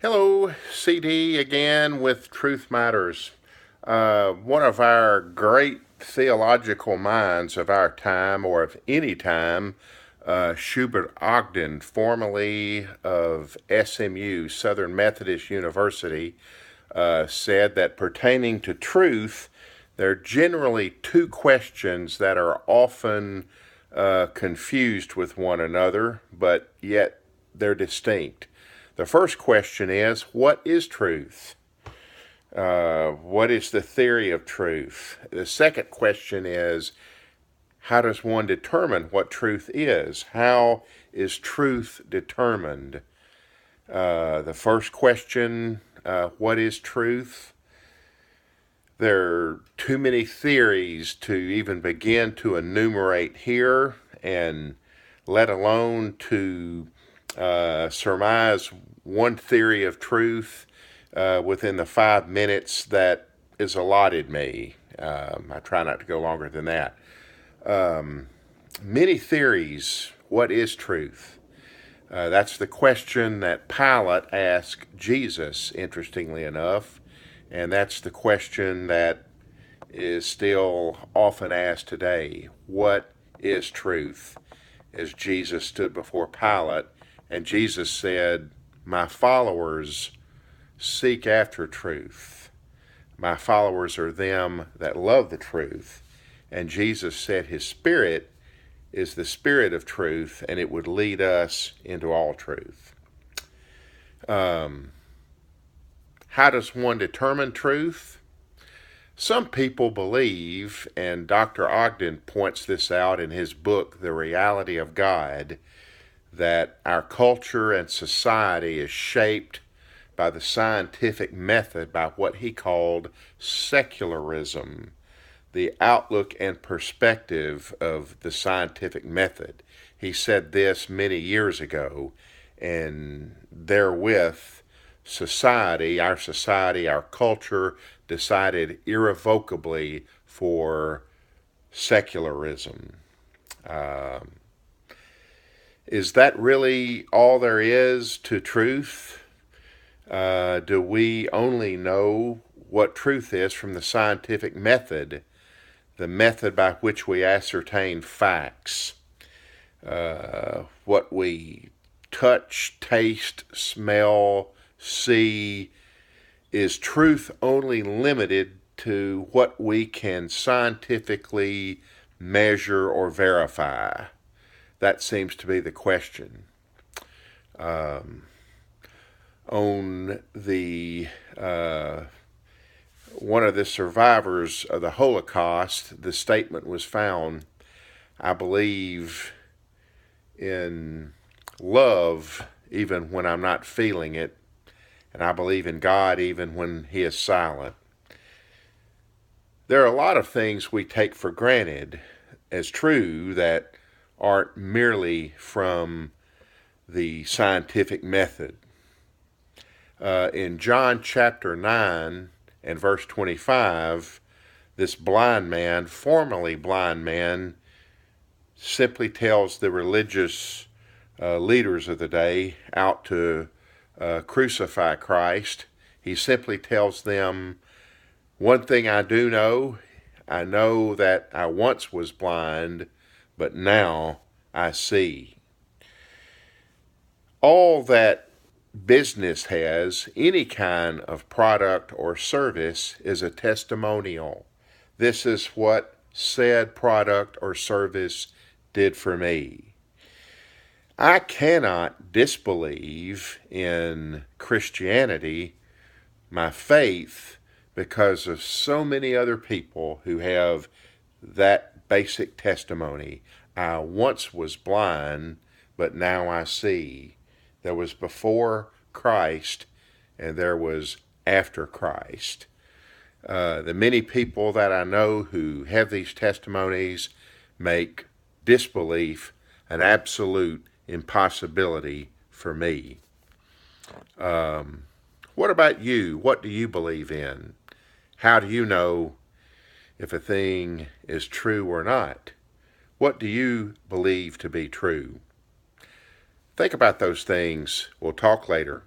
Hello, CD again with Truth Matters. One of our great theological minds of our time, or of any time, Schubert Ogden, formerly of SMU, Southern Methodist University, said that pertaining to truth, there are generally two questions that are often confused with one another, but yet they're distinct. The first question is, what is truth? What is the theory of truth? The second question is, how does one determine what truth is? How is truth determined? The first question, what is truth? There are too many theories to even begin to enumerate here, and let alone to surmise one theory of truth within the 5 minutes that is allotted me. I try not to go longer than that. Many theories. What is truth? That's the question that Pilate asked Jesus, interestingly enough, and that's the question that is still often asked today. What is truth? As Jesus stood before Pilate, and Jesus said, "My followers seek after truth. My followers are them that love the truth." And Jesus said his Spirit is the Spirit of truth, and it would lead us into all truth. How does one determine truth? Some people believe, and Dr. Ogden points this out in his book, The Reality of God, that our culture and society is shaped by the scientific method, by what he called secularism, the outlook and perspective of the scientific method. He said this many years ago, and therewith society, our culture, decided irrevocably for secularism. Is that really all there is to truth? Do we only know what truth is from the scientific method, the method by which we ascertain facts? What we touch, taste, smell, see, is truth only limited to what we can scientifically measure or verify? That seems to be the question. On the one of the survivors of the Holocaust, the statement was found, "I believe in love even when I'm not feeling it, and I believe in God even when He is silent." There are a lot of things we take for granted as true that aren't merely from the scientific method. In John chapter 9 and verse 25, this blind man, formerly blind man, simply tells the religious leaders of the day out to crucify Christ. He simply tells them, "One thing I do know, I know that I once was blind, but now I see." All that business has, any kind of product or service, is a testimonial. This is what said product or service did for me. I cannot disbelieve in Christianity, my faith, because of so many other people who have that basic testimony. I once was blind, but now I see. There was before Christ, and there was after Christ. The many people that I know who have these testimonies make disbelief an absolute impossibility for me. What about you? What do you believe in? How do you know if a thing is true or not? What do you believe to be true? Think about those things. We'll talk later.